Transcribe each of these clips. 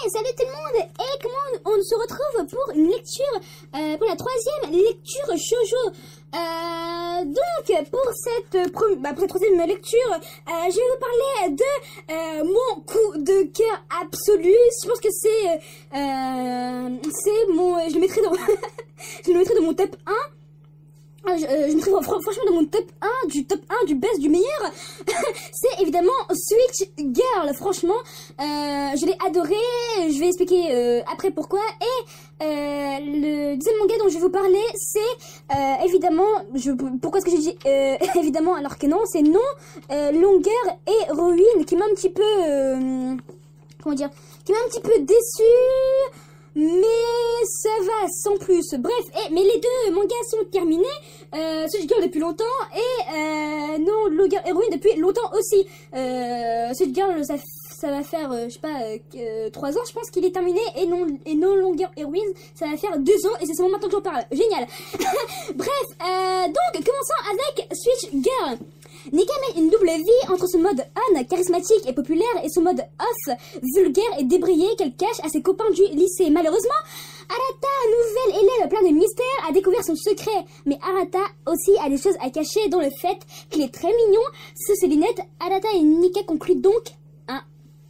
salut tout le monde. Et comment on se retrouve pour une lecture, pour la troisième lecture shoujo. Donc pour cette troisième lecture, je vais vous parler de mon coup de cœur absolu. Je pense que c'est mon, je le mettrai dans je le mettrai dans mon top 1. Je me trouve franchement dans mon top 1, du best, du meilleur. C'est évidemment Switch Girl. Franchement, je l'ai adoré. Je vais expliquer après pourquoi. Et le deuxième manga dont je vais vous parler, c'est évidemment, pourquoi est-ce que j'ai dit évidemment alors que non, c'est Non Longueur Héroïne, qui m'a un petit peu comment dire, qui m'a un petit peu déçue. Mais ça va, sans plus. Bref, mais les deux mangas sont terminés. Switch Girl depuis longtemps et Non Longueur Héroïne depuis longtemps aussi. Switch Girl, ça va faire, je sais pas, 3 ans, je pense qu'il est terminé. Et Non Longueur Héroïne, ça va faire 2 ans. Et c'est seulement maintenant que j'en parle. Génial. Bref, donc commençons avec Switch Girl. Nika mène une double vie entre son mode on, charismatique et populaire, et son mode off, vulgaire et débrayé, qu'elle cache à ses copains du lycée. Malheureusement, Arata, nouvelle élève plein de mystères, a découvert son secret. Mais Arata aussi a des choses à cacher, dont le fait qu'il est très mignon. Sous ses lunettes, Arata et Nika concluent donc un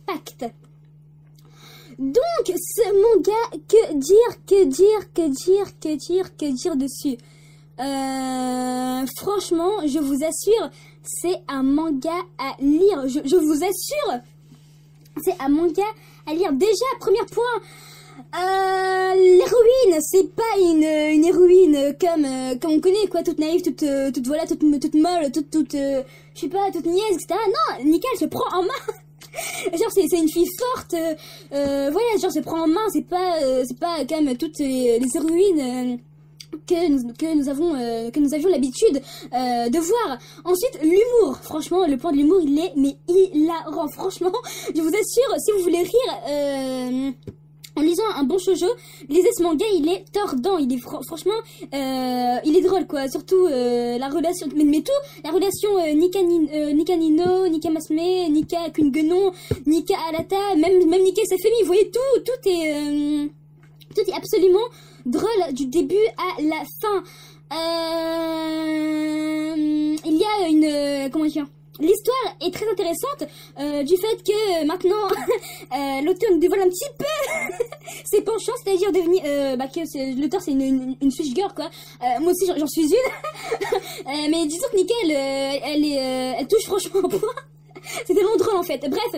pacte. Donc, ce manga, que dire dessus? Franchement, je vous assure, c'est un manga à lire. Je vous assure, c'est un manga à lire. Déjà, premier point, l'héroïne, c'est pas une héroïne comme on connaît, quoi, toute naïve, toute molle, je sais pas, toute niaise, etc. Non, Nika, elle se prend en main. Genre c'est une fille forte, voilà, genre se prend en main. C'est pas comme toutes les héroïnes que nous avions l'habitude de voir. Ensuite, l'humour. Franchement, le point de l'humour, il est mais hilarant. Franchement, je vous assure, si vous voulez rire en lisant un bon shoujo, lisez ce manga, il est tordant, il est franchement, il est drôle, quoi. Surtout la relation, mais tout, la relation Nika Nino, Nika Masume, Nika Kungenon, Nika Arata, même Nika et sa famille. Vous voyez, tout est absolument drôle du début à la fin. Il y a une comment dire, l'histoire est très intéressante du fait que maintenant l'auteur nous dévoile un petit peu ses penchants, c'est-à-dire devenir que l'auteur c'est une Switch Girl, quoi. Moi aussi j'en suis une. Mais disons que Nika elle touche franchement un point. C'est tellement drôle en fait. Bref,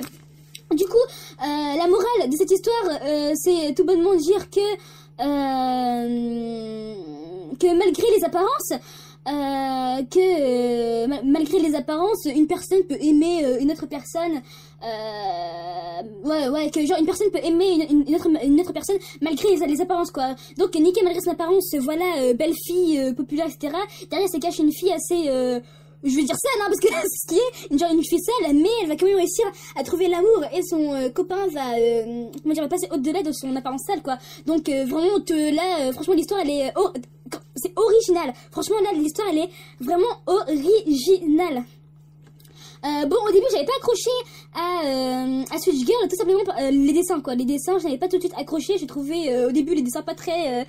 du coup la morale de cette histoire, c'est tout bonnement dire que malgré les apparences, une personne peut aimer une autre personne. Que genre une personne peut aimer une autre personne malgré les apparences, quoi. Donc Nika, malgré son apparence, voilà, belle fille, populaire, etc. Derrière, se cache une fille assez je vais dire ça, non, parce que c'est ce qui est une fille sale, mais elle va quand même réussir à trouver l'amour, et son copain va va passer au-delà de son apparence sale, quoi. Donc vraiment là, franchement, l'histoire elle est c'est original. Franchement, là, l'histoire elle est vraiment originale. Bon, au début j'avais pas accroché à Switch Girl, tout simplement les dessins, quoi. Les dessins, je n'avais pas tout de suite accroché. J'ai trouvé au début les dessins pas très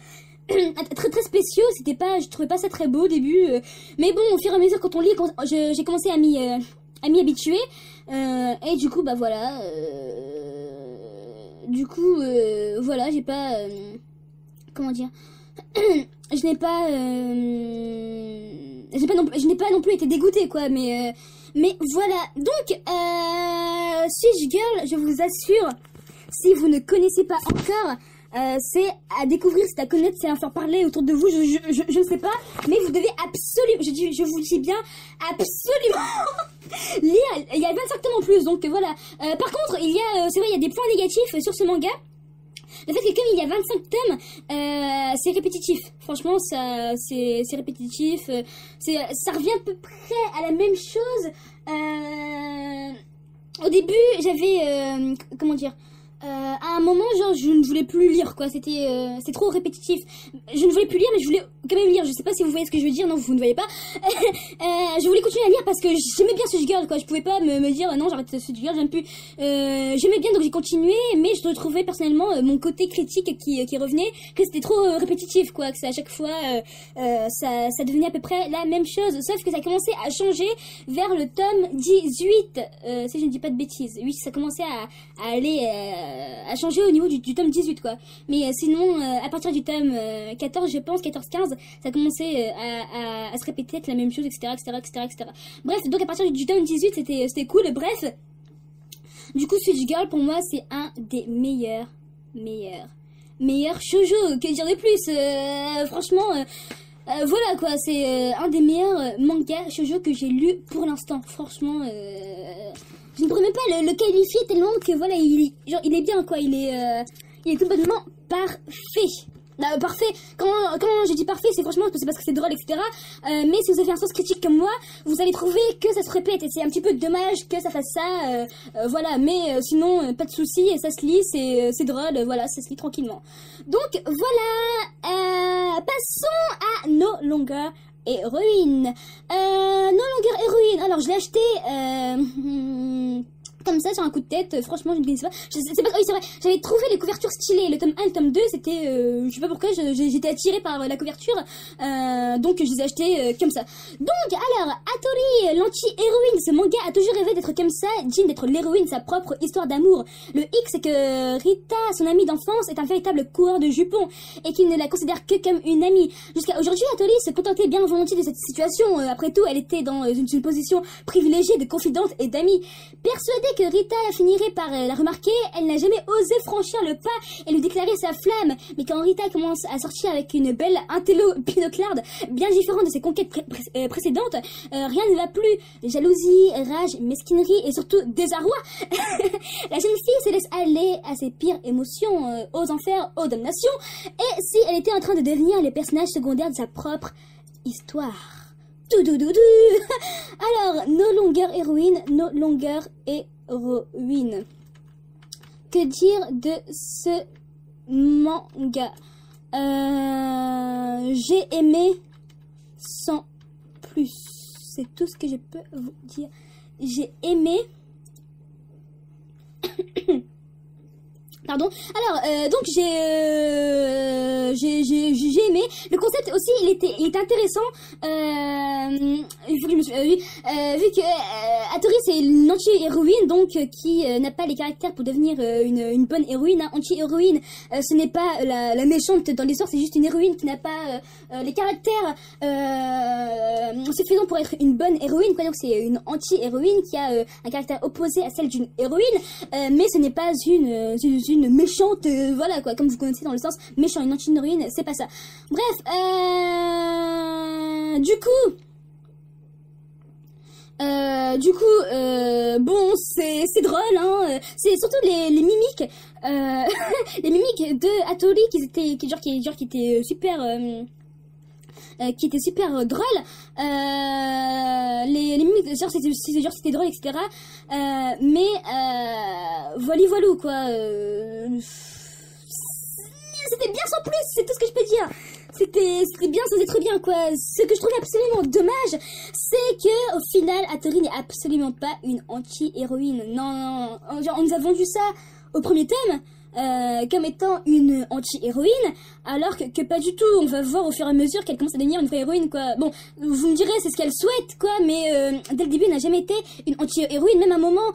très spéciaux, je trouvais pas ça très beau au début, mais bon, au fur et à mesure quand on lit, j'ai commencé à m'y habituer, et du coup bah voilà, voilà, j'ai pas comment dire, je n'ai pas non plus été dégoûtée, quoi, mais voilà. Donc Switch Girl, je vous assure, si vous ne connaissez pas encore, c'est à découvrir, c'est à connaître, c'est à en faire parler autour de vous, je ne sais pas, mais vous devez absolument, je vous le dis bien, absolument lire. Il y a 25 tomes en plus, donc voilà. Par contre, c'est vrai, il y a des points négatifs sur ce manga. Le fait que comme il y a 25 tomes, c'est répétitif. Franchement, c'est répétitif. Ça revient à peu près à la même chose. Au début, j'avais comment dire, à un moment, genre, je ne voulais plus lire, quoi. C'est trop répétitif. Je ne voulais plus lire, mais je voulais quand même lire. Je sais pas si vous voyez ce que je veux dire. Non, vous ne voyez pas. Je voulais continuer à lire parce que j'aimais bien Switch Girl, quoi. Je pouvais pas me dire, non, j'arrête Switch Girl, j'aime plus. J'aimais bien, donc j'ai continué, mais je trouvais personnellement mon côté critique qui revenait, que c'était trop répétitif, quoi. Que à chaque fois, ça devenait à peu près la même chose. Sauf que ça commençait à changer vers le tome 18. Si je ne dis pas de bêtises. Oui, ça commençait à aller... à changer au niveau du tome 18, quoi. Mais sinon, à partir du tome 14, je pense, 14-15, ça commençait à se répéter avec la même chose, etc., etc., etc., etc. Bref, donc à partir du tome 18, c'était cool. Bref, du coup, Switch Girl, pour moi, c'est un des meilleurs shoujo, que dire de plus. Franchement... voilà quoi, c'est un des meilleurs mangas shoujo que j'ai lu pour l'instant. Franchement, je ne pourrais même pas le qualifier tellement que voilà, il est bien quoi. Il est tout bonnement parfait. Parfait. Quand je dis parfait, c'est franchement c'est parce que c'est drôle, etc. Mais si vous avez un sens critique comme moi, vous allez trouver que ça se répète et c'est un petit peu dommage que ça fasse ça. Voilà. Mais sinon, pas de soucis, et ça se lit, c'est drôle. Voilà, ça se lit tranquillement. Donc voilà. Passons à No Longer Heroine. No Longer Heroine. Alors je l'ai acheté. Comme ça sur un coup de tête, franchement je ne connaissais pas. C'est pas, oui c'est vrai, j'avais trouvé les couvertures stylées. Le tome 1 et le tome 2 c'était, je sais pas pourquoi, j'étais attirée par la couverture, donc je les ai achetés comme ça. Donc alors, Hattori, l'anti-héroïne, ce manga a toujours rêvé d'être comme ça, digne d'être l'héroïne de sa propre histoire d'amour. Le hic c'est que Rita, son amie d'enfance, est un véritable coureur de jupons et qu'il ne la considère que comme une amie. Jusqu'à aujourd'hui, Hattori se contentait bien volontiers de cette situation. Après tout, elle était dans une position privilégiée de confidente et d'amie. Persuadée que Rita finirait par la remarquer, elle n'a jamais osé franchir le pas et lui déclarer sa flamme. Mais quand Rita commence à sortir avec une belle intello pinoclarde, bien différente de ses conquêtes précédentes, rien ne va plus. Jalousie, rage, mesquinerie et surtout désarroi. La jeune fille se laisse aller à ses pires émotions, aux enfers, aux damnations, et si elle était en train de devenir le personnage secondaire de sa propre histoire. Alors, No Longer Héroïne, No Longer Héroïne. Que dire de ce manga? J'ai aimé sans plus. C'est tout ce que je peux vous dire. J'ai aimé... Pardon. Alors, donc j'ai aimé. Le concept aussi, il était intéressant. Il faut que je me suis vu que Hattori c'est une anti-héroïne, donc qui n'a pas les caractères pour devenir une bonne héroïne. Hein. Anti-héroïne, ce n'est pas la méchante dans l'histoire, c'est juste une héroïne qui n'a pas les caractères suffisants pour être une bonne héroïne. Quoi. Donc c'est une anti-héroïne qui a un caractère opposé à celle d'une héroïne, mais ce n'est pas une méchante, voilà quoi, comme vous connaissez dans le sens méchant, une anti-héroïne, c'est pas ça. Bref, du coup, bon, c'est drôle, hein. C'est surtout les mimiques, les mimiques de Hattori qui étaient super drôles. Les mimiques, genre c'était drôle, etc. Mais voilà quoi. C'était bien sans plus, c'est tout ce que je peux dire. C'était bien sans être bien quoi. Ce que je trouvais absolument dommage, c'est que au final Hattori n'est absolument pas une anti-héroïne. Non, genre on nous a vendu ça au premier tome comme étant une anti-héroïne, alors que pas du tout. On va voir au fur et à mesure qu'elle commence à devenir une vraie héroïne quoi. Bon, vous me direz c'est ce qu'elle souhaite quoi, mais dès le début elle n'a jamais été une anti-héroïne. Même à un moment,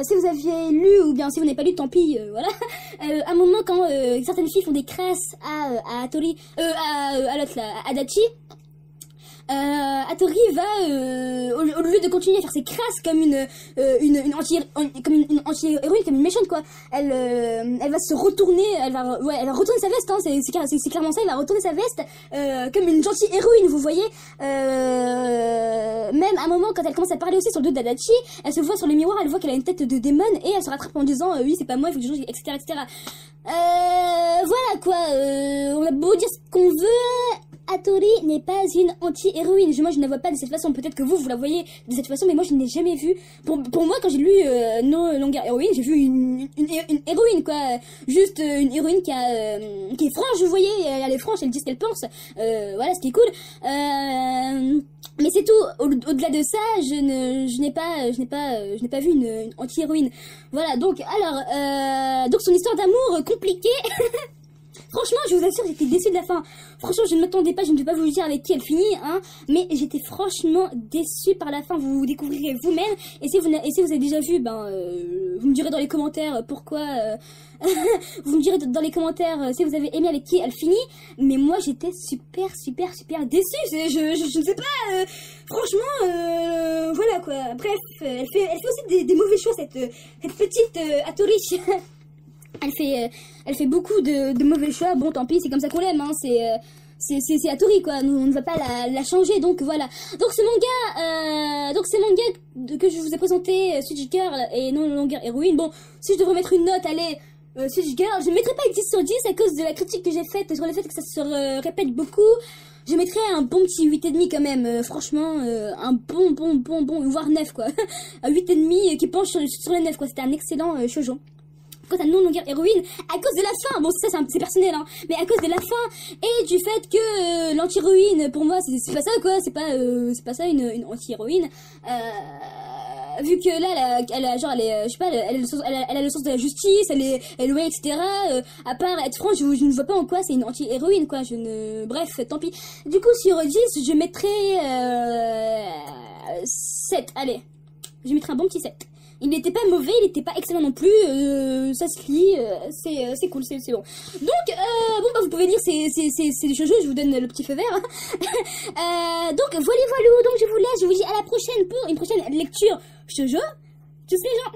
si vous aviez lu ou bien si vous n'avez pas lu, tant pis, voilà. À un moment quand certaines filles font des crasses à Hattori, à l'autre là, à Adachi. Hattori va, au lieu de continuer à faire ses crasses comme une anti-héroïne, comme une méchante quoi, elle va se retourner, elle va retourner sa veste, hein, c'est clairement ça, elle va retourner sa veste comme une gentille héroïne, vous voyez. Même à un moment quand elle commence à parler aussi sur le dos d'Adachi, elle se voit sur le miroir, elle voit qu'elle a une tête de démon et elle se rattrape en disant oui c'est pas moi, il faut que je change, etc. Voilà quoi, on a beau dire ce qu'on veut. Hattori n'est pas une anti-héroïne. Moi, je ne la vois pas de cette façon. Peut-être que vous la voyez de cette façon, mais moi, je ne l'ai jamais vue. Pour moi, quand j'ai lu No Longer Heroine, j'ai vu une héroïne, quoi. Juste une héroïne qui est franche, vous voyez. Elle est franche, elle dit ce qu'elle pense. Voilà, ce qui est cool. Mais c'est tout. Au-delà de ça, je n'ai pas vu une anti-héroïne. Voilà. Donc son histoire d'amour compliquée. Franchement, je vous assure, j'étais déçue de la fin. Franchement, je ne m'attendais pas, je ne vais pas vous dire avec qui elle finit, hein. Mais j'étais franchement déçue par la fin. Vous découvrirez vous-même. Et si vous avez déjà vu, vous me direz dans les commentaires pourquoi. Vous me direz dans les commentaires si vous avez aimé avec qui elle finit. Mais moi, j'étais super déçue. Je ne sais pas. Franchement, voilà quoi. Bref, elle fait aussi des mauvais choix, cette petite Hattori. Elle fait beaucoup de mauvais choix. Bon, tant pis, c'est comme ça qu'on l'aime, hein. C'est Hattori, quoi. Nous, on ne va pas la changer, donc voilà. Donc ce manga que je vous ai présenté, Switch Girl et No Longer Heroine. Bon, si je devrais mettre une note, allez, Switch Girl, je ne mettrai pas 10 sur 10 à cause de la critique que j'ai faite sur le fait que ça se répète beaucoup. Je mettrais un bon petit 8,5 quand même, franchement, un bon, voire 9, quoi. Un 8,5 qui penche sur les 9, quoi. C'était un excellent shoujo. Quant à No Longer Heroine, à cause de la fin, bon ça c'est personnel, hein, mais à cause de la fin et du fait que l'anti-héroïne, pour moi c'est pas ça, quoi, c'est pas ça une anti-héroïne, vu que là elle a le sens de la justice, elle est loin, etc. À part être franche, je ne vois pas en quoi c'est une anti-héroïne, quoi. Bref, tant pis. Du coup sur 10 je mettrais 7, allez, je mettrais un bon petit 7. Il n'était pas mauvais, il n'était pas excellent non plus, ça se lit, c'est cool, c'est bon. Donc, vous pouvez dire c'est des shoujo, je vous donne le petit feu vert. Donc, voilà, donc je vous laisse, je vous dis à la prochaine pour une prochaine lecture shoujo. Tchuss les gens.